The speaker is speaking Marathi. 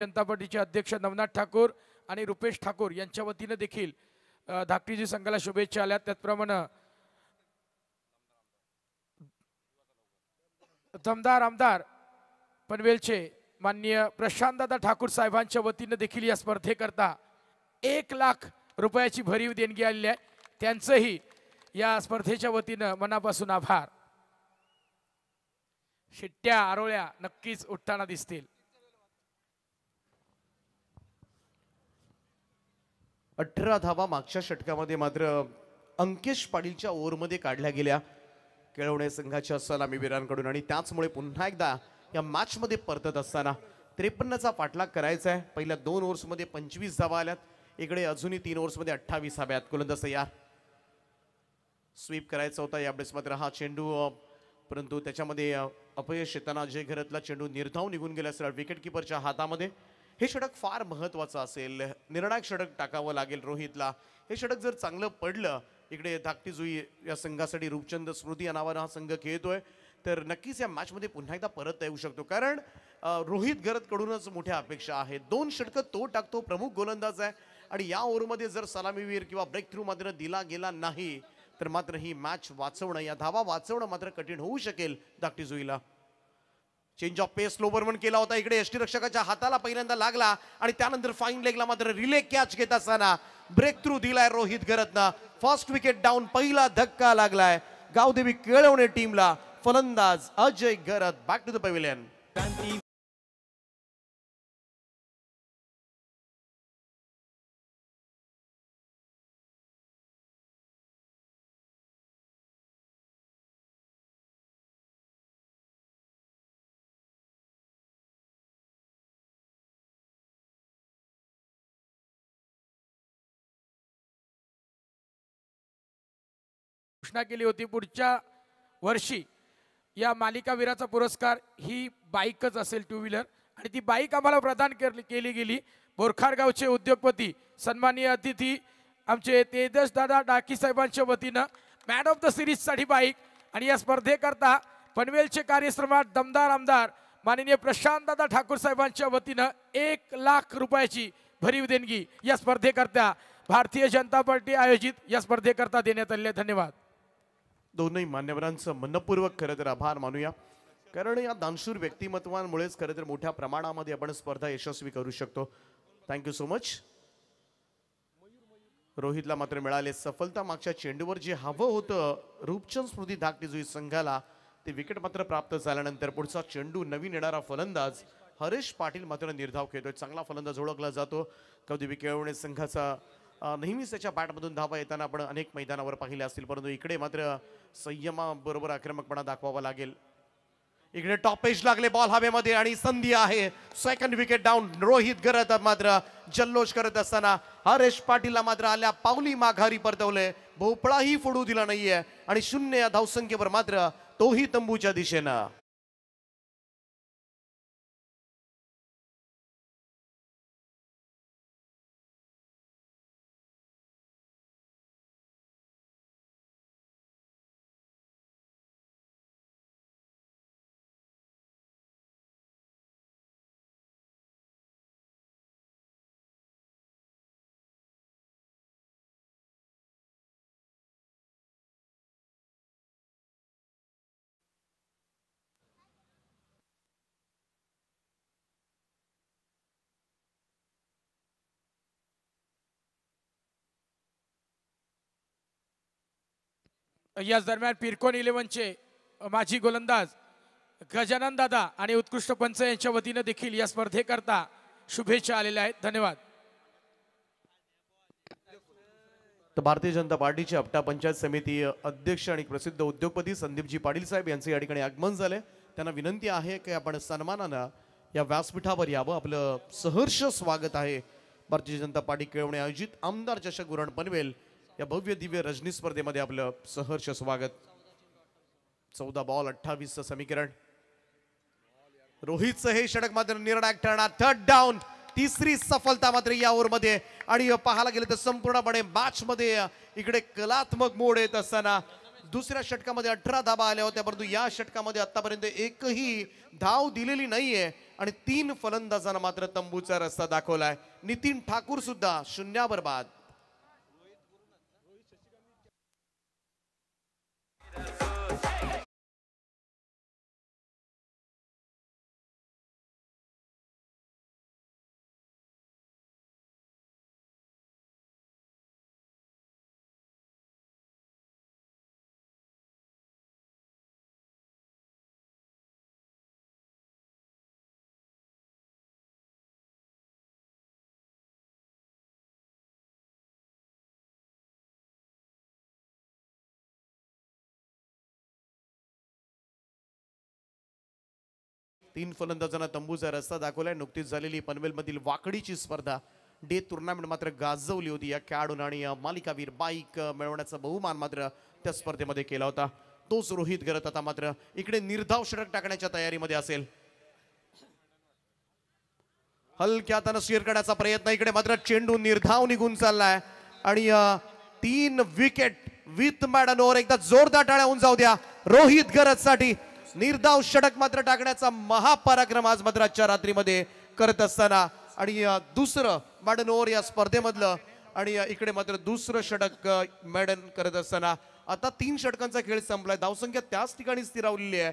जनता पार्टीचे अध्यक्ष नवनाथ ठाकूर आणि रुपेश ठाकूर यांच्या वतीने देखील धाकटीजी संघाला शुभेच्छा आल्या। त्याचप्रमाणे दमदार आमदार पनवेलचे माननीय प्रशांतदादा ठाकूर साहेबांच्या वतीने देखील या स्पर्धेकरता 1 लाख रुपयाची भरीव देणगी आलेली आहे। त्यांचंही या स्पर्धेच्या वतीने मनापासून आभार। शिट्ट्या आरोळ्या नक्कीच उठताना दिसतील। 18 धावा मागच्या षटकामध्ये मात्र अंकेश पाटीलच्या ओव्हरमध्ये काढल्या गेल्या केळवणे संघाच्या सलामीवीरांकडून आणि त्याचमुळे पुन्हा एकदा या मॅचमध्ये परतत असताना 53चा पाठलाग करायचा आहे। पहिल्या 2 ओव्हर्समध्ये 25 धावा आल्यात, इकडे अजूनही 3 ओव्हर्समध्ये 28 धावा आहेत। गोलंदाज तयार, स्वीप करायचा होता यावेळेस मात्र हा चेंडू, परंतु त्याच्यामध्ये अपयश येताना अजय घरतला चेंडू निर्धाव निघून गेला सरळ विकेट किपरच्या हातामध्ये। हे षटक फार महत्त्वाचं असेल, निर्णायक षटक टाकावं लागेल रोहितला। हे षटक जर चांगलं पडलं, इकडे धाकटी जुई या संघासाठी रूपचंद स्मृती या नावानं हा संघ खेळतोय, तर नक्कीच या मॅचमध्ये पुन्हा एकदा परत येऊ शकतो। कारण रोहित घरतकडूनच मोठ्या अपेक्षा आहेत। 2 षटकं तो टाकतो, प्रमुख गोलंदाज आहे आणि या ओव्हरमध्ये जर सलामीवीर किंवा ब्रेक थ्रू मात्र दिला गेला नाही तर मात्र ही मॅच वाचवणं, या धावा वाचवणं मात्र कठीण होऊ शकेल धाकटी जुईला। चेंज ऑफ पेस स्लोवरमन केला होता, इकडे यष्टीरक्षकाच्या हाताला पहिल्यांदा लागला आणि त्यानंतर फाईन लेगला मात्र रिले कॅच घेत असताना ब्रेक थ्रू दिलाय रोहित घरतनं। फर्स्ट विकेट डाऊन, पहिला धक्का लागलाय गावदेवी केळवणे टीमला। फलंदाज अजय घरत बॅक टू द पॅव्हिलियन। घोषणा केली होती पुढच्या वर्षी या मालिकावीराचा पुरस्कार ही बाईकच असेल, 2 व्हीलर, आणि ती बाईक आम्हाला प्रदान केली गेली। बोरखार गावचे उद्योगपती सन्माननीय अतिथी आमचे तेजस दादा डाकी साहेबांच्या वतीनं मॅन ऑफ द सिरीज साठी बाईक, आणि या स्पर्धेकरता पनवेलचे कार्यक्रमात दमदार आमदार माननीय प्रशांतदादा ठाकूर साहेबांच्या वतीनं 1 लाख रुपयाची भरीव देणगी या स्पर्धेकरता भारतीय जनता पार्टी आयोजित या स्पर्धेकरता देण्यात आले। धन्यवाद। दोनही मान्यवरांचं मनपूर्वक खरं तर आभार मानूया, कारण या दानशूर व्यक्तिमत्वांमुळेच खरं तर मोठ्या प्रमाणामध्ये आपण स्पर्धा यशस्वी करू शकतो। Thank you so much. रोहितला मात्र मिळाले सफलता। मागच्या चेंडूवर जे हवं होतं रूपचंद स्मृती धाकटी जुई संघाला, ते विकेट मात्र प्राप्त झाल्यानंतर पुढचा चेंडू नवीन येणारा फलंदाज हरीश पाटील मात्र निर्धाव खेळतोय। चांगला फलंदाज ओळखला जातो गावदेवी केळवणे संघाचा। नेहमीच त्याच्या बॅटमधून धावा येताना आपण अनेक मैदानावर पाहिले असतील, परंतु इकडे मात्र संयमाबरोबर आक्रमकपणा दाखवावा लागेल। इकडे टॉप एज लागले बॉल हवेमध्ये आणि संधी आहे। सेकंड विकेट डाऊन, रोहित घरत मात्र जल्लोष करत असताना हरीश पाटीलला मात्र आल्या पावली माघारी परतवले। भोपळाही फोडू दिला नाहीये आणि 0 या धावसंख्येवर मात्र तोही तंबूच्या दिशेनं। याच दरम्यान पिरकोन 11चे माजी गोलंदाज गजानन दादा आणि उत्कृष्ट पंच यांच्या वतीने देखील या स्पर्धेकरता शुभेच्छा आलेल्या आहेत। धन्यवाद। तर भारतीय जनता पार्टीचे आपटा पंचायत समिती अध्यक्ष आणि प्रसिद्ध उद्योगपती संदीपजी पाटील साहेब यांचे या ठिकाणी आगमन झाले। त्यांना विनंती आहे की आपण सन्मानानं या व्यासपीठावर यावं। आपलं सहर्ष स्वागत आहे। भारतीय जनता पार्टी केळवणे आयोजित आमदार चषक उरण पनवेल या भव्य दिव्य रजनी स्पर्धेमध्ये आपलं सहर्ष स्वागत। 14 बॉल 28चं समीकरण। रोहितचं हे षटक मात्र निर्णायक ठरणार। 3rd डाऊन, तिसरी सफलता मात्र या ओव्हरमध्ये, आणि पाहायला गेलं तर संपूर्णपणे मॅच मध्ये इकडे कलात्मक मोड येत असताना दुसऱ्या षटकामध्ये 18 धाबा आल्या होत्या, परंतु या षटकामध्ये आतापर्यंत एकही धाव दिलेली नाहीये आणि 3 फलंदाजांना मात्र तंबूचा रस्ता दाखवलाय. नितीन ठाकूर सुद्धा शून्यावर बाद. तीन फलंदाजांना तंबूचा रस्ता दाखवलाय. नुकतीच झालेली पनवेलमधील वाकडीची स्पर्धा डे टुर्नामेंट मात्र गाजवली होती. या खेळाडूंना आणि मालिकावीर बाईक मिळवण्याचा बहुमान मात्र त्या स्पर्धेमध्ये केला होता. तोच रोहित गरत आता मात्र इकडे निर्धाव षटक टाकण्याच्या तयारीमध्ये असेल. हलक्या हाताने शेअर करण्याचा प्रयत्न, इकडे मात्र चेंडू निर्धाव निघून चाललाय आणि 3 विकेट विथ मॅडन ओव्हर. एकदा जोरदार टाळ्या होऊन जाऊ द्या रोहित गरज साठी. निर्धाव षटक मात्र टाकण्याचा महापराक्रम आज मात्र आजच्या रात्रीमध्ये करत असताना आणि दुसरं मॅडन ओव्हर या स्पर्धेमधलं आणि इकडे मात्र दुसरं षटक मॅडन करत असताना आता 3 षटकांचा खेळ संपलाय. धावसंख्या त्याच ठिकाणी स्थिरावलेली आहे.